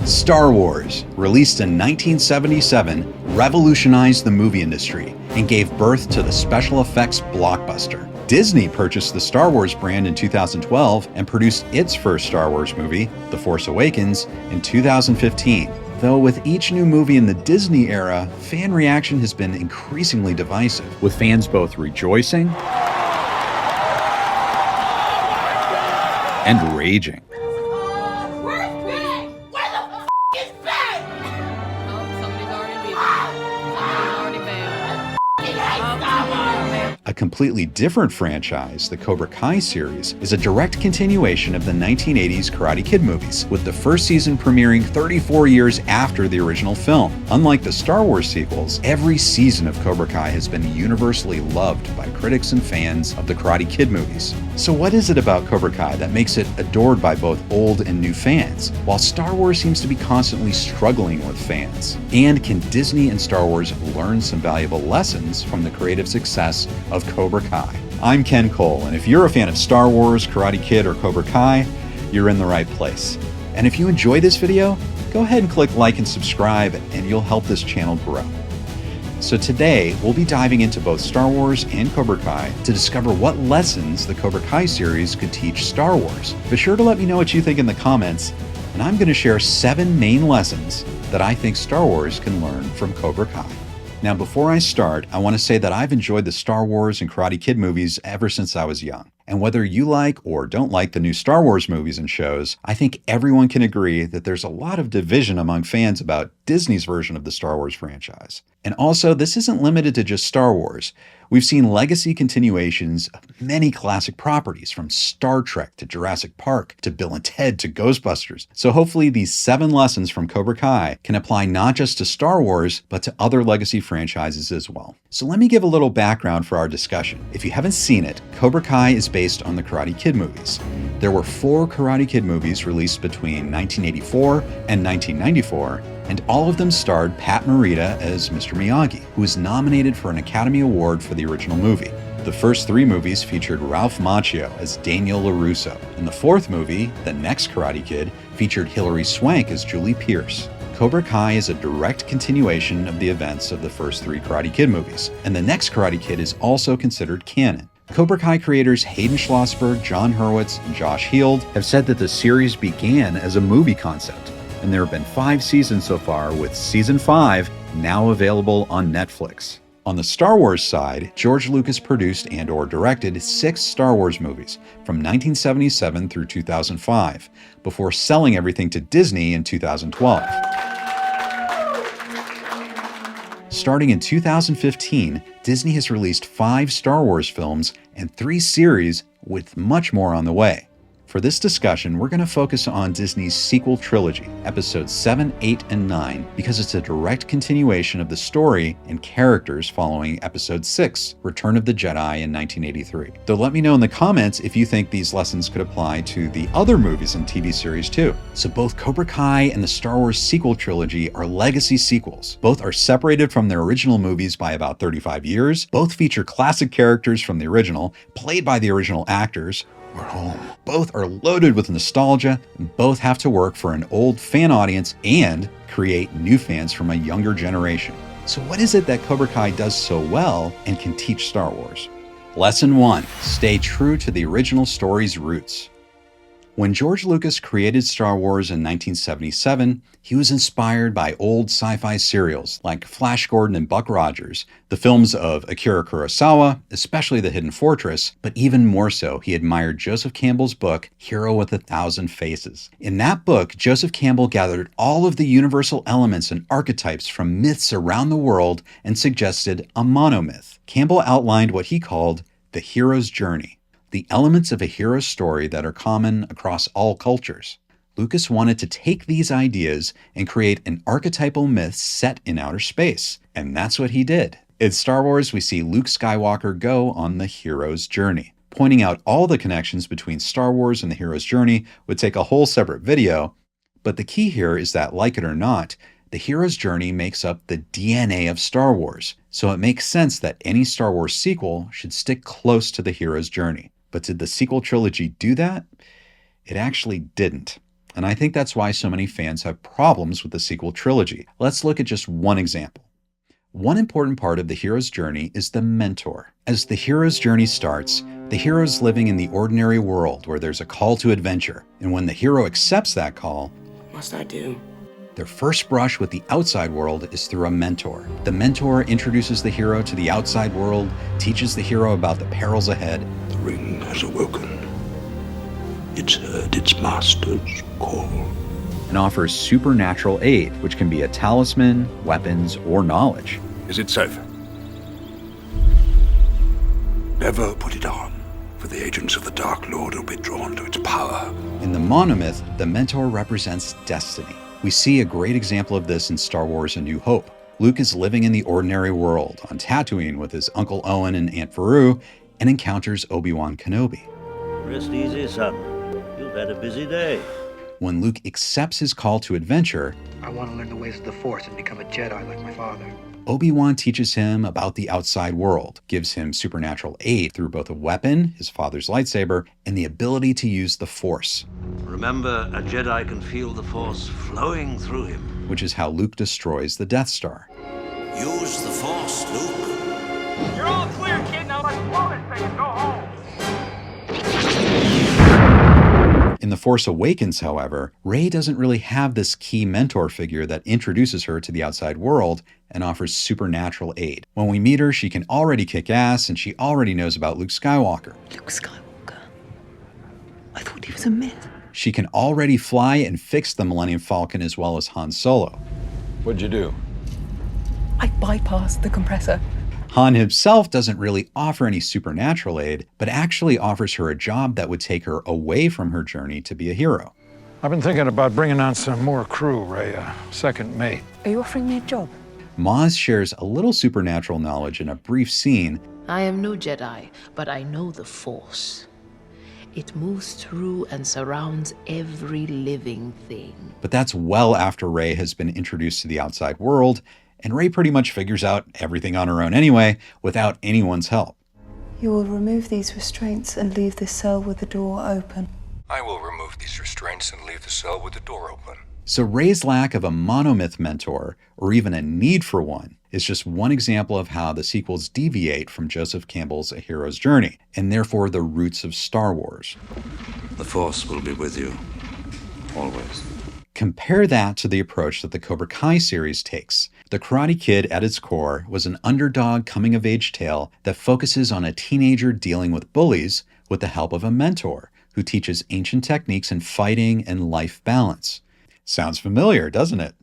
Star Wars, released in 1977, revolutionized the movie industry and gave birth to the special effects blockbuster. Disney purchased the Star Wars brand in 2012 and produced its first Star Wars movie, The Force Awakens, in 2015. Though with each new movie in the Disney era, fan reaction has been increasingly divisive, with fans both rejoicing and raging. A completely different franchise, the Cobra Kai series, is a direct continuation of the 1980s Karate Kid movies, with the first season premiering 34 years after the original film. Unlike the Star Wars sequels, every season of Cobra Kai has been universally loved by critics and fans of the Karate Kid movies. So what is it about Cobra Kai that makes it adored by both old and new fans, while Star Wars seems to be constantly struggling with fans? And can Disney and Star Wars learn some valuable lessons from the creative success of Cobra Kai? I'm Ken Cole, and if you're a fan of Star Wars, Karate Kid, or Cobra Kai, you're in the right place. And if you enjoy this video, go ahead and click like and subscribe, and you'll help this channel grow. So today, we'll be diving into both Star Wars and Cobra Kai to discover what lessons the Cobra Kai series could teach Star Wars. Be sure to let me know what you think in the comments, and I'm going to share 7 main lessons that I think Star Wars can learn from Cobra Kai. Now, before I start, I want to say that I've enjoyed the Star Wars and Karate Kid movies ever since I was young. And whether you like or don't like the new Star Wars movies and shows, I think everyone can agree that there's a lot of division among fans about Disney's version of the Star Wars franchise. And also, this isn't limited to just Star Wars. We've seen legacy continuations of many classic properties, from Star Trek to Jurassic Park to Bill and Ted to Ghostbusters. So hopefully these 7 lessons from Cobra Kai can apply not just to Star Wars, but to other legacy franchises as well. So let me give a little background for our discussion. If you haven't seen it, Cobra Kai is based on the Karate Kid movies. There were 4 Karate Kid movies released between 1984 and 1994, and all of them starred Pat Morita as Mr. Miyagi, who was nominated for an Academy Award for the original movie. The first 3 movies featured Ralph Macchio as Daniel LaRusso, and the 4th movie, The Next Karate Kid, featured Hilary Swank as Julie Pierce. Cobra Kai is a direct continuation of the events of the first 3 Karate Kid movies, and The Next Karate Kid is also considered canon. Cobra Kai creators Hayden Schlossberg, John Hurwitz, and Josh Heald have said that the series began as a movie concept, and there have been 5 seasons so far, with season 5 now available on Netflix. On the Star Wars side, George Lucas produced and/or directed 6 Star Wars movies from 1977 through 2005, before selling everything to Disney in 2012. Starting in 2015, Disney has released 5 Star Wars films and 3 series, with much more on the way. For this discussion, we're going to focus on Disney's sequel trilogy, episodes 7, 8, and 9, because it's a direct continuation of the story and characters following episode 6, Return of the Jedi, in 1983. Though let me know in the comments if you think these lessons could apply to the other movies and TV series too. So both Cobra Kai and the Star Wars sequel trilogy are legacy sequels. Both are separated from their original movies by about 35 years. Both feature classic characters from the original, played by the original actors. We're home. Both are loaded with nostalgia, and both have to work for an old fan audience and create new fans from a younger generation. So what is it that Cobra Kai does so well and can teach Star Wars? Lesson 1. Stay true to the original story's roots. When George Lucas created Star Wars in 1977, he was inspired by old sci-fi serials like Flash Gordon and Buck Rogers, the films of Akira Kurosawa, especially The Hidden Fortress, but even more so, he admired Joseph Campbell's book, Hero with a Thousand Faces. In that book, Joseph Campbell gathered all of the universal elements and archetypes from myths around the world and suggested a monomyth. Campbell outlined what he called the hero's journey, the elements of a hero's story that are common across all cultures. Lucas wanted to take these ideas and create an archetypal myth set in outer space, and that's what he did. In Star Wars, we see Luke Skywalker go on the hero's journey. Pointing out all the connections between Star Wars and the hero's journey would take a whole separate video, but the key here is that, like it or not, the hero's journey makes up the DNA of Star Wars, so it makes sense that any Star Wars sequel should stick close to the hero's journey. But did the sequel trilogy do that? It actually didn't. And I think that's why so many fans have problems with the sequel trilogy. Let's look at just one example. One important part of the hero's journey is the mentor. As the hero's journey starts, the hero's living in the ordinary world where there's a call to adventure. And when the hero accepts that call, what must I do? Their first brush with the outside world is through a mentor. The mentor introduces the hero to the outside world, teaches the hero about the perils ahead. The ring has awoken. It's heard its master's call. And offers supernatural aid, which can be a talisman, weapons, or knowledge. Is it safe? Never put it on, for the agents of the Dark Lord will be drawn to its power. In the monomyth, the mentor represents destiny. We see a great example of this in Star Wars A New Hope. Luke is living in the ordinary world on Tatooine with his Uncle Owen and Aunt Beru and encounters Obi-Wan Kenobi. Rest easy, son. You've had a busy day. When Luke accepts his call to adventure, I want to learn the ways of the Force and become a Jedi like my father. Obi-Wan teaches him about the outside world, gives him supernatural aid through both a weapon, his father's lightsaber, and the ability to use the Force. Remember, a Jedi can feel the Force flowing through him. Which is how Luke destroys the Death Star. Use the Force, Luke. You're all clear, kid. Now let's blow this thing and go home. In The Force Awakens, however, Rey doesn't really have this key mentor figure that introduces her to the outside world and offers supernatural aid. When we meet her, she can already kick ass and she already knows about Luke Skywalker. Luke Skywalker? I thought he was a myth. She can already fly and fix the Millennium Falcon as well as Han Solo. What'd you do? I bypassed the compressor. Han himself doesn't really offer any supernatural aid, but actually offers her a job that would take her away from her journey to be a hero. I've been thinking about bringing on some more crew, Rey, a second mate. Are you offering me a job? Maz shares a little supernatural knowledge in a brief scene. I am no Jedi, but I know the Force. It moves through and surrounds every living thing. But that's well after Rey has been introduced to the outside world, and Rey pretty much figures out everything on her own anyway, without anyone's help. You will remove these restraints and leave this cell with the door open. I will remove these restraints and leave the cell with the door open. So Rey's lack of a monomyth mentor, or even a need for one, is just one example of how the sequels deviate from Joseph Campbell's A Hero's Journey, and therefore the roots of Star Wars. The Force will be with you, always. Compare that to the approach that the Cobra Kai series takes. The Karate Kid, at its core, was an underdog coming-of-age tale that focuses on a teenager dealing with bullies with the help of a mentor who teaches ancient techniques in fighting and life balance. Sounds familiar, doesn't it?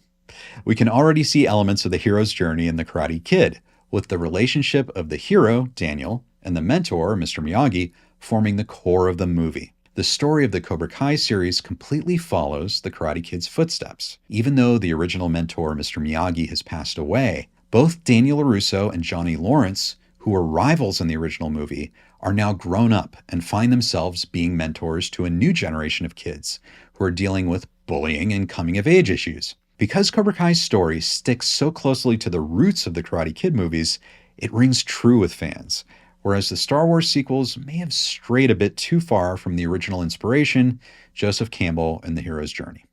We can already see elements of the hero's journey in The Karate Kid, with the relationship of the hero, Daniel, and the mentor, Mr. Miyagi, forming the core of the movie. The story of the Cobra Kai series completely follows the Karate Kid's footsteps. Even though the original mentor, Mr. Miyagi, has passed away, both Daniel LaRusso and Johnny Lawrence, who were rivals in the original movie, are now grown up and find themselves being mentors to a new generation of kids who are dealing with bullying and coming-of-age issues. Because Cobra Kai's story sticks so closely to the roots of the Karate Kid movies, it rings true with fans. Whereas the Star Wars sequels may have strayed a bit too far from the original inspiration, Joseph Campbell and the hero's journey.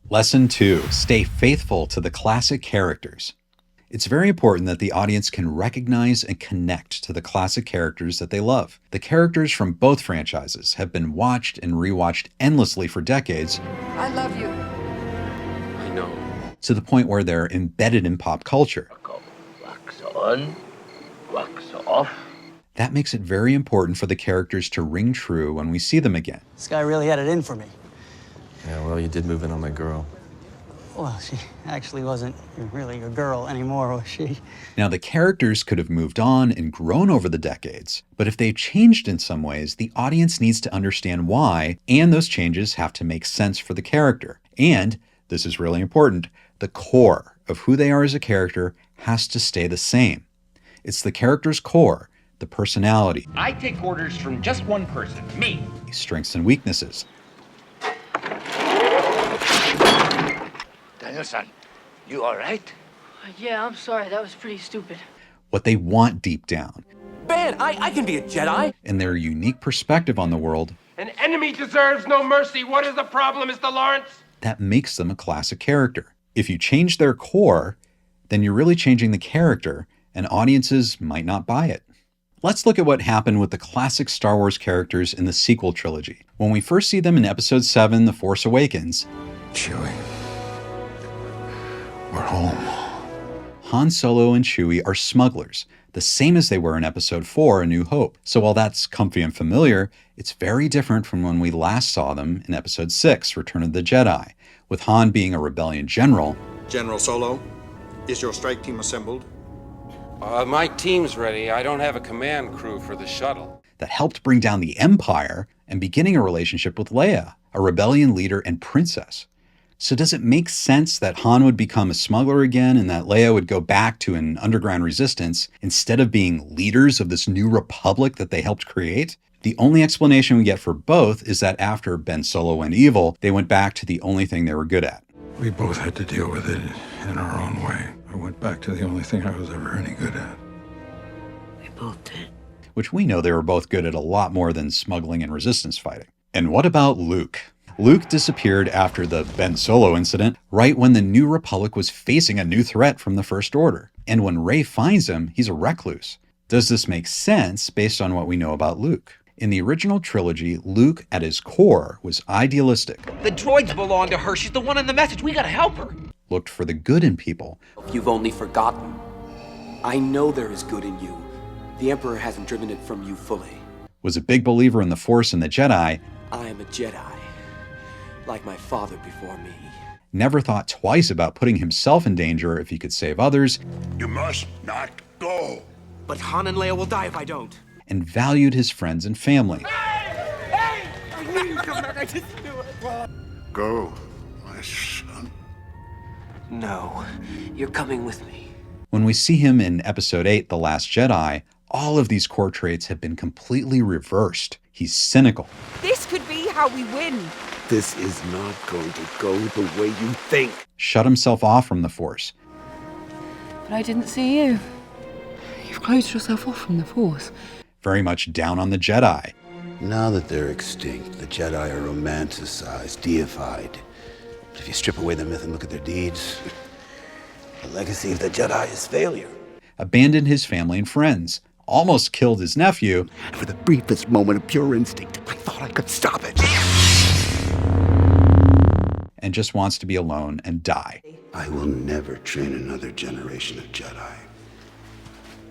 Lesson 2. Stay faithful to the classic characters. It's very important that the audience can recognize and connect to the classic characters that they love. The characters from both franchises have been watched and rewatched endlessly for decades. I love you. I know. To the point where they're embedded in pop culture. Wax on, wax off. That makes it very important for the characters to ring true when we see them again. This guy really had it in for me. Yeah, well, you did move in on my girl. Well, she actually wasn't really your girl anymore, was she? Now, the characters could have moved on and grown over the decades, but if they've changed in some ways, the audience needs to understand why, and those changes have to make sense for the character. And, this is really important, the core of who they are as a character has to stay the same. It's the character's core, the personality. I take orders from just one person, me. Strengths and weaknesses. Daniel-san, you all right? Yeah, I'm sorry. That was pretty stupid. What they want deep down. Ben, I can be a Jedi. And their unique perspective on the world. An enemy deserves no mercy. What is the problem, Mr. Lawrence? that makes them a classic character. If you change their core, then you're really changing the character, and audiences might not buy it. Let's look at what happened with the classic Star Wars characters in the sequel trilogy. When we first see them in Episode 7, The Force Awakens, Chewie, we're home. Han Solo and Chewie are smugglers, the same as they were in Episode 4, A New Hope. So while that's comfy and familiar, it's very different from when we last saw them in Episode 6, Return of the Jedi, with Han being a rebellion general. General Solo, is your strike team assembled? My team's ready. I don't have a command crew for the shuttle. That helped bring down the Empire and beginning a relationship with Leia, a rebellion leader and princess. So does it make sense that Han would become a smuggler again and that Leia would go back to an underground resistance instead of being leaders of this new republic that they helped create? The only explanation we get for both is that after Ben Solo went evil, they went back to the only thing they were good at. We both had to deal with it in our own way. I went back to the only thing I was ever any good at. We both did. Which we know they were both good at a lot more than smuggling and resistance fighting. And what about Luke? Luke disappeared after the Ben Solo incident, right when the New Republic was facing a new threat from the First Order. And when Rey finds him, he's a recluse. Does this make sense based on what we know about Luke? In the original trilogy, Luke, at his core, was idealistic. The droids belong to her. She's the one in the message. We gotta help her. Looked for the good in people. You've only forgotten. I know there is good in you. The Emperor hasn't driven it from you fully. Was a big believer in the Force and the Jedi. I am a Jedi, like my father before me. Never thought twice about putting himself in danger if he could save others. You must not go. But Han and Leia will die if I don't. And valued his friends and family. Hey! I knew you'd come back. I just knew it. Go, my son. No, you're coming with me. When we see him in Episode 8, The Last Jedi, all of these core traits have been completely reversed. He's cynical. This could be how we win. This is not going to go the way you think. Shut himself off from the Force. But I didn't see you. You've closed yourself off from the Force. Very much down on the Jedi. Now that they're extinct, the Jedi are romanticized, deified. But if you strip away the myth and look at their deeds, the legacy of the Jedi is failure. Abandoned his family and friends. Almost killed his nephew. For the briefest moment of pure instinct, I thought I could stop it. And just wants to be alone and die. I will never train another generation of Jedi.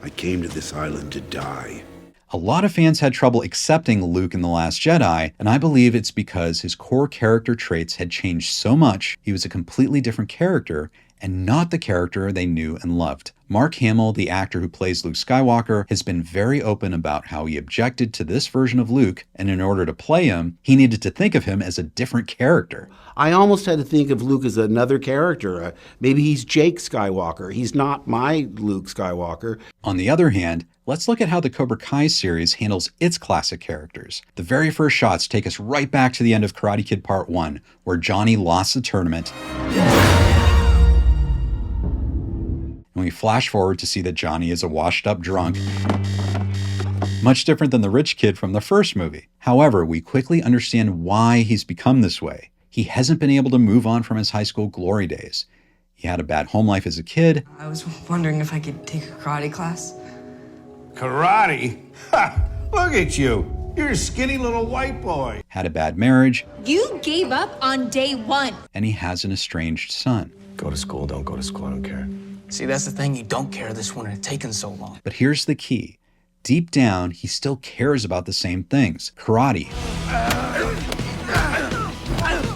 I came to this island to die. A lot of fans had trouble accepting Luke in The Last Jedi, and I believe it's because his core character traits had changed so much, he was a completely different character, and not the character they knew and loved. Mark Hamill, the actor who plays Luke Skywalker, has been very open about how he objected to this version of Luke, and in order to play him, he needed to think of him as a different character. I almost had to think of Luke as another character. Maybe he's Jake Skywalker. He's not my Luke Skywalker. On the other hand, let's look at how the Cobra Kai series handles its classic characters. The very first shots take us right back to the end of Karate Kid Part 1, where Johnny lost the tournament. And we flash forward to see that Johnny is a washed-up drunk. Much different than the rich kid from the first movie. However, we quickly understand why he's become this way. He hasn't been able to move on from his high school glory days. He had a bad home life as a kid. I was wondering if I could take a karate class. Karate? Ha! Look at you. You're a skinny little white boy. Had a bad marriage. You gave up on day one. And he has an estranged son. Go to school, don't go to school, I don't care. See, that's the thing. You don't care this wouldn't have taken so long. But here's the key. Deep down, he still cares about the same things. Karate.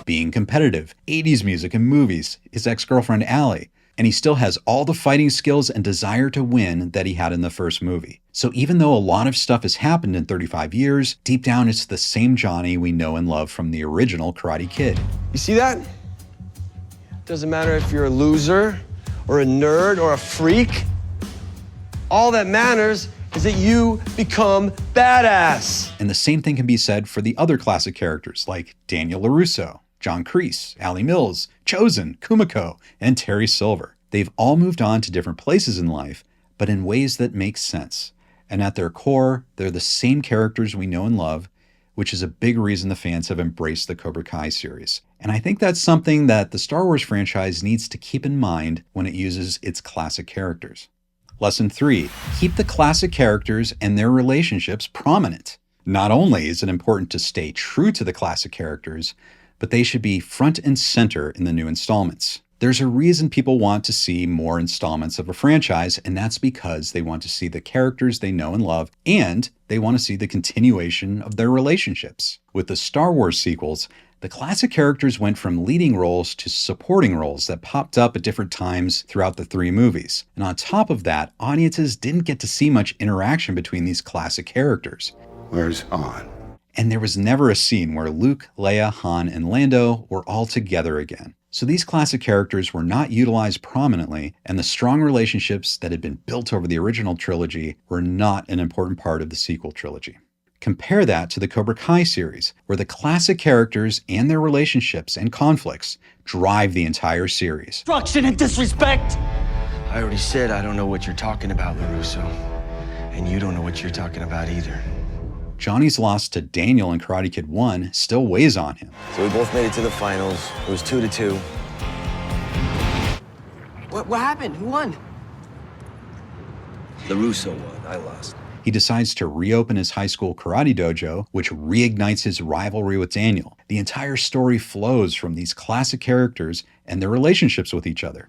Being competitive. 80s music and movies. His ex-girlfriend, Allie. And he still has all the fighting skills and desire to win that he had in the first movie. So even though a lot of stuff has happened in 35 years, deep down it's the same Johnny we know and love from the original Karate Kid. You see that? Doesn't matter if you're a loser, or a nerd, or a freak. All that matters is that you become badass. And the same thing can be said for the other classic characters like Daniel LaRusso, John Kreese, Allie Mills, Chosen, Kumiko, and Terry Silver. They've all moved on to different places in life, but in ways that make sense. And at their core, they're the same characters we know and love, which is a big reason the fans have embraced the Cobra Kai series. And I think that's something that the Star Wars franchise needs to keep in mind when it uses its classic characters. Lesson 3, keep the classic characters and their relationships prominent. Not only is it important to stay true to the classic characters, but they should be front and center in the new installments. There's a reason people want to see more installments of a franchise, and that's because they want to see the characters they know and love, and they want to see the continuation of their relationships. With the Star Wars sequels, the classic characters went from leading roles to supporting roles that popped up at different times throughout the 3 movies. And on top of that, audiences didn't get to see much interaction between these classic characters. Where's Han? And there was never a scene where Luke, Leia, Han, and Lando were all together again. So these classic characters were not utilized prominently, and the strong relationships that had been built over the original trilogy were not an important part of the sequel trilogy. Compare that to the Cobra Kai series, where the classic characters and their relationships and conflicts drive the entire series. Destruction and disrespect! I already said I don't know what you're talking about, LaRusso. And you don't know what you're talking about either. Johnny's loss to Daniel in Karate Kid 1 still weighs on him. So we both made it to the finals. It was 2-2. What happened? Who won? LaRusso won. I lost. He decides to reopen his high school karate dojo, which reignites his rivalry with Daniel. The entire story flows from these classic characters and their relationships with each other.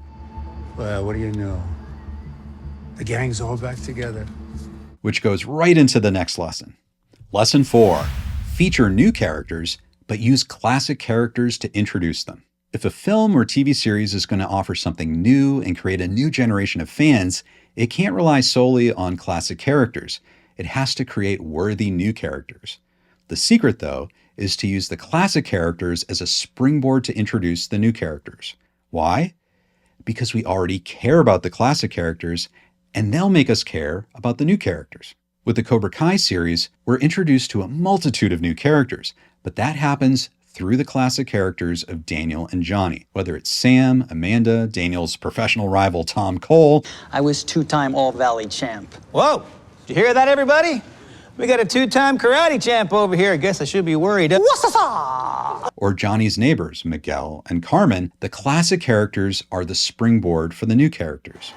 Well, what do you know? The gang's all back together. Which goes right into the next lesson. Lesson 4, feature new characters, but use classic characters to introduce them. If a film or TV series is going to offer something new and create a new generation of fans, it can't rely solely on classic characters. It has to create worthy new characters. The secret, though, is to use the classic characters as a springboard to introduce the new characters. Why? Because we already care about the classic characters, and they'll make us care about the new characters. With the Cobra Kai series, we're introduced to a multitude of new characters, but that happens through the classic characters of Daniel and Johnny, whether it's Sam, Amanda, Daniel's professional rival Tom Cole. I was 2-time All-Valley champ. Whoa! Did you hear that, everybody? We got a 2-time karate champ over here. I guess I should be worried. Or Johnny's neighbors, Miguel and Carmen. The classic characters are the springboard for the new characters.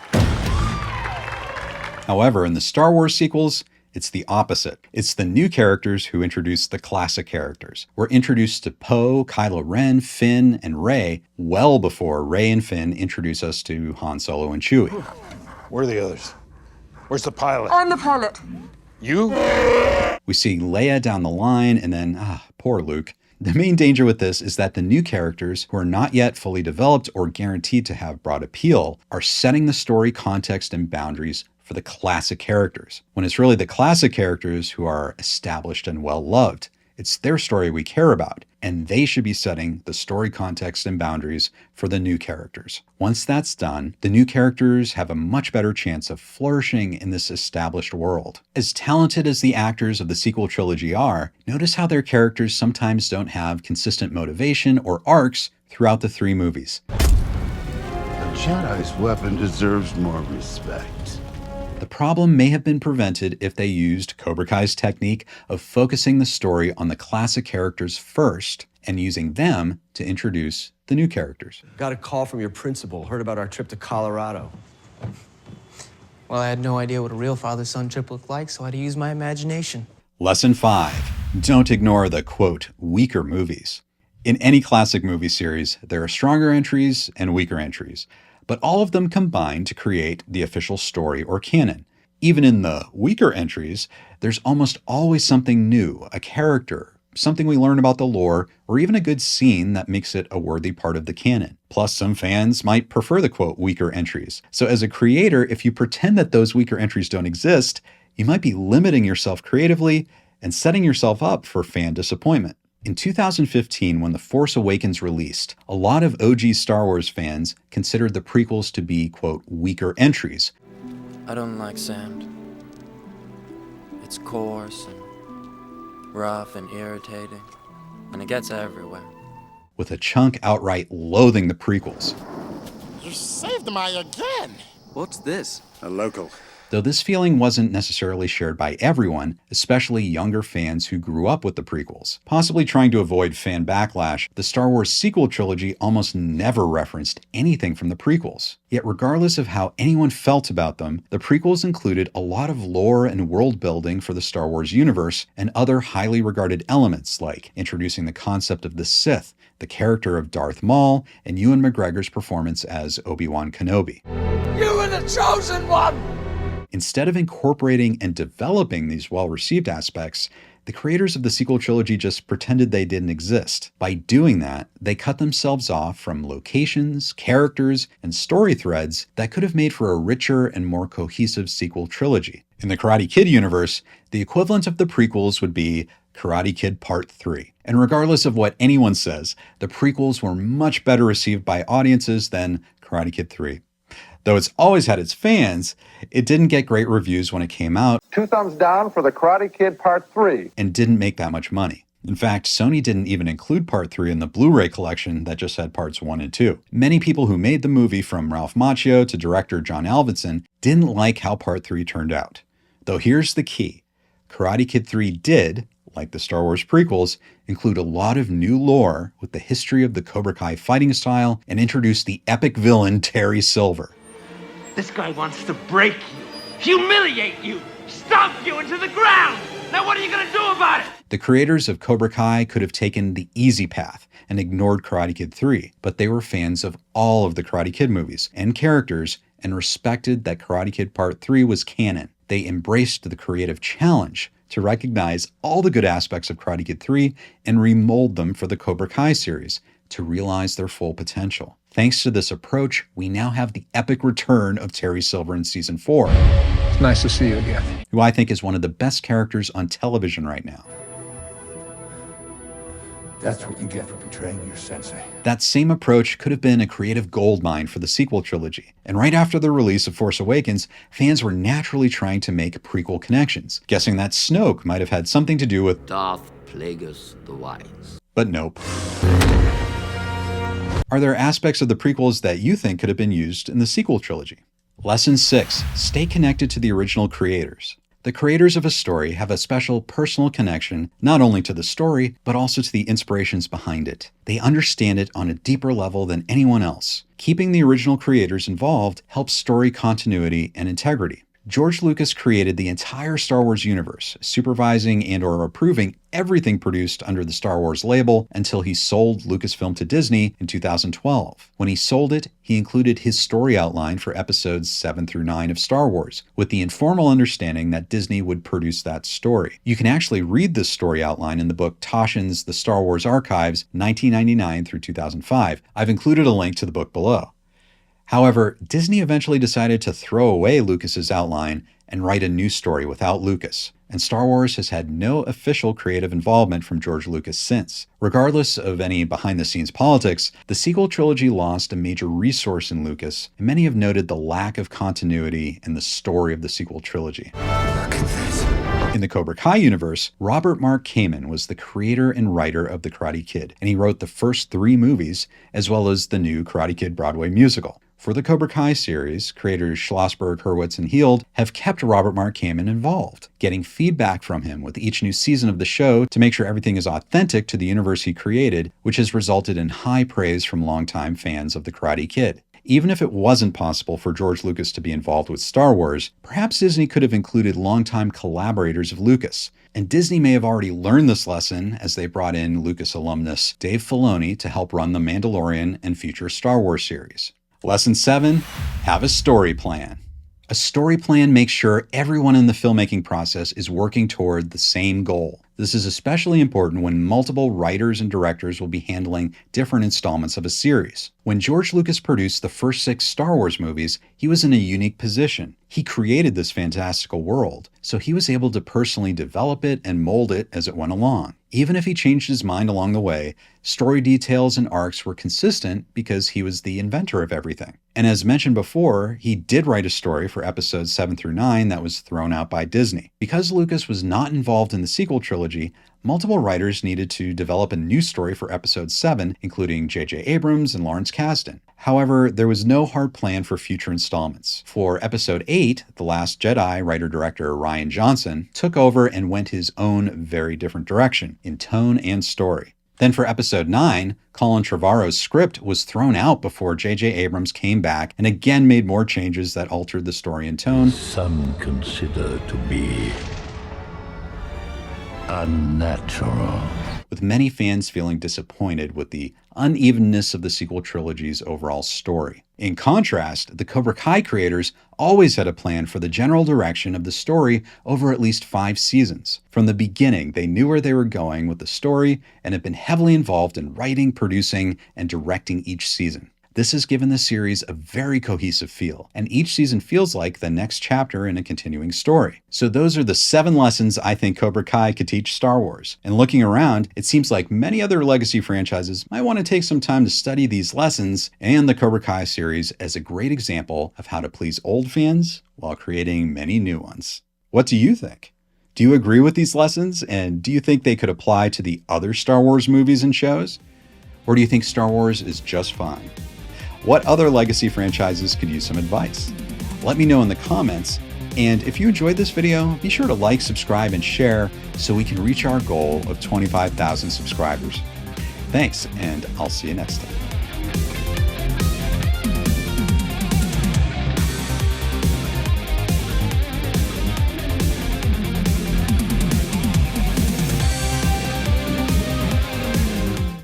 However, in the Star Wars sequels, it's the opposite. It's the new characters who introduce the classic characters. We're introduced to Poe, Kylo Ren, Finn, and Rey well before Rey and Finn introduce us to Han Solo and Chewie. Where are the others? Where's the pilot? I'm the pilot. You? We see Leia down the line, and then, poor Luke. The main danger with this is that the new characters, who are not yet fully developed or guaranteed to have broad appeal, are setting the story context and boundaries for the classic characters, when it's really the classic characters who are established and well-loved. It's their story we care about, and they should be setting the story context and boundaries for the new characters. Once that's done, the new characters have a much better chance of flourishing in this established world. As talented as the actors of the sequel trilogy are, notice how their characters sometimes don't have consistent motivation or arcs throughout the 3 movies. A Jedi's weapon deserves more respect. The problem may have been prevented if they used Cobra Kai's technique of focusing the story on the classic characters first and using them to introduce the new characters. Got a call from your principal. Heard about our trip to Colorado. Well, I had no idea what a real father-son trip looked like, so I had to use my imagination. Lesson 5. Don't ignore the, quote, weaker movies. In any classic movie series, there are stronger entries and weaker entries, but all of them combine to create the official story or canon. Even in the weaker entries, there's almost always something new, a character, something we learn about the lore, or even a good scene that makes it a worthy part of the canon. Plus, some fans might prefer the, quote, weaker entries. So as a creator, if you pretend that those weaker entries don't exist, you might be limiting yourself creatively and setting yourself up for fan disappointment. In 2015, when The Force Awakens released, a lot of OG Star Wars fans considered the prequels to be, quote, weaker entries. I don't like sand. It's coarse and rough and irritating, and it gets everywhere. With a chunk outright loathing the prequels. You saved my again. What's this? A local. Though this feeling wasn't necessarily shared by everyone, especially younger fans who grew up with the prequels. Possibly trying to avoid fan backlash, the Star Wars sequel trilogy almost never referenced anything from the prequels. Yet regardless of how anyone felt about them, the prequels included a lot of lore and world building for the Star Wars universe and other highly regarded elements like introducing the concept of the Sith, the character of Darth Maul, and Ewan McGregor's performance as Obi-Wan Kenobi. You were the chosen one! Instead of incorporating and developing these well-received aspects, the creators of the sequel trilogy just pretended they didn't exist. By doing that, they cut themselves off from locations, characters, and story threads that could have made for a richer and more cohesive sequel trilogy. In the Karate Kid universe, the equivalent of the prequels would be Karate Kid Part 3. And regardless of what anyone says, the prequels were much better received by audiences than Karate Kid 3. Though it's always had its fans, it didn't get great reviews when it came out. 2 thumbs down for the Karate Kid Part 3. And didn't make that much money. In fact, Sony didn't even include Part 3 in the Blu-ray collection that just had Parts 1 and 2. Many people who made the movie, from Ralph Macchio to director John Avildsen, didn't like how Part 3 turned out. Though here's the key. Karate Kid 3 did, like the Star Wars prequels, include a lot of new lore with the history of the Cobra Kai fighting style and introduce the epic villain Terry Silver. This guy wants to break you, humiliate you, stomp you into the ground! Now what are you gonna do about it? The creators of Cobra Kai could have taken the easy path and ignored Karate Kid 3, but they were fans of all of the Karate Kid movies and characters and respected that Karate Kid Part 3 was canon. They embraced the creative challenge to recognize all the good aspects of Karate Kid 3 and remold them for the Cobra Kai series to realize their full potential. Thanks to this approach, we now have the epic return of Terry Silver in Season 4. It's nice to see you again. Who I think is one of the best characters on television right now. That's what you get for betraying your sensei. That same approach could have been a creative goldmine for the sequel trilogy. And right after the release of Force Awakens, fans were naturally trying to make prequel connections, guessing that Snoke might have had something to do with Darth Plagueis the Wise. But nope. Are there aspects of the prequels that you think could have been used in the sequel trilogy? Lesson 6. Stay connected to the original creators. The creators of a story have a special personal connection not only to the story, but also to the inspirations behind it. They understand it on a deeper level than anyone else. Keeping the original creators involved helps story continuity and integrity. George Lucas created the entire Star Wars universe, supervising and/or approving everything produced under the Star Wars label until he sold Lucasfilm to Disney in 2012. When he sold it, he included his story outline for episodes 7 through 9 of Star Wars, with the informal understanding that Disney would produce that story. You can actually read this story outline in the book Toshin's The Star Wars Archives, 1999 through 2005. I've included a link to the book below. However, Disney eventually decided to throw away Lucas's outline and write a new story without Lucas, and Star Wars has had no official creative involvement from George Lucas since. Regardless of any behind-the-scenes politics, the sequel trilogy lost a major resource in Lucas, and many have noted the lack of continuity in the story of the sequel trilogy. Look at this. In the Cobra Kai universe, Robert Mark Kamen was the creator and writer of The Karate Kid, and he wrote the first 3 movies, as well as the new Karate Kid Broadway musical. For the Cobra Kai series, creators Schlossberg, Hurwitz, and Heald have kept Robert Mark Kamen involved, getting feedback from him with each new season of the show to make sure everything is authentic to the universe he created, which has resulted in high praise from longtime fans of The Karate Kid. Even if it wasn't possible for George Lucas to be involved with Star Wars, perhaps Disney could have included longtime collaborators of Lucas. And Disney may have already learned this lesson as they brought in Lucas alumnus Dave Filoni to help run The Mandalorian and future Star Wars series. Lesson 7, have a story plan. A story plan makes sure everyone in the filmmaking process is working toward the same goal. This is especially important when multiple writers and directors will be handling different installments of a series. When George Lucas produced the first 6 Star Wars movies, he was in a unique position. He created this fantastical world, so he was able to personally develop it and mold it as it went along. Even if he changed his mind along the way, story details and arcs were consistent because he was the inventor of everything. And as mentioned before, he did write a story for episodes 7 through 9 that was thrown out by Disney. Because Lucas was not involved in the sequel trilogy, multiple writers needed to develop a new story for Episode 7, including J.J. Abrams and Lawrence Kasdan. However, there was no hard plan for future installments. For Episode 8, The Last Jedi, writer-director Rian Johnson took over and went his own very different direction in tone and story. Then for Episode 9, Colin Trevorrow's script was thrown out before J.J. Abrams came back and again made more changes that altered the story and tone. Some consider to be unnatural. With many fans feeling disappointed with the unevenness of the sequel trilogy's overall story. In contrast, the Cobra Kai creators always had a plan for the general direction of the story over at least 5 seasons. From the beginning, they knew where they were going with the story and have been heavily involved in writing, producing, and directing each season. This has given the series a very cohesive feel, and each season feels like the next chapter in a continuing story. So those are the 7 lessons I think Cobra Kai could teach Star Wars. And looking around, it seems like many other legacy franchises might want to take some time to study these lessons, and the Cobra Kai series as a great example of how to please old fans while creating many new ones. What do you think? Do you agree with these lessons, and do you think they could apply to the other Star Wars movies and shows? Or do you think Star Wars is just fine? What other legacy franchises could use some advice? Let me know in the comments, and if you enjoyed this video, be sure to like, subscribe, and share so we can reach our goal of 25,000 subscribers. Thanks, and I'll see you next time.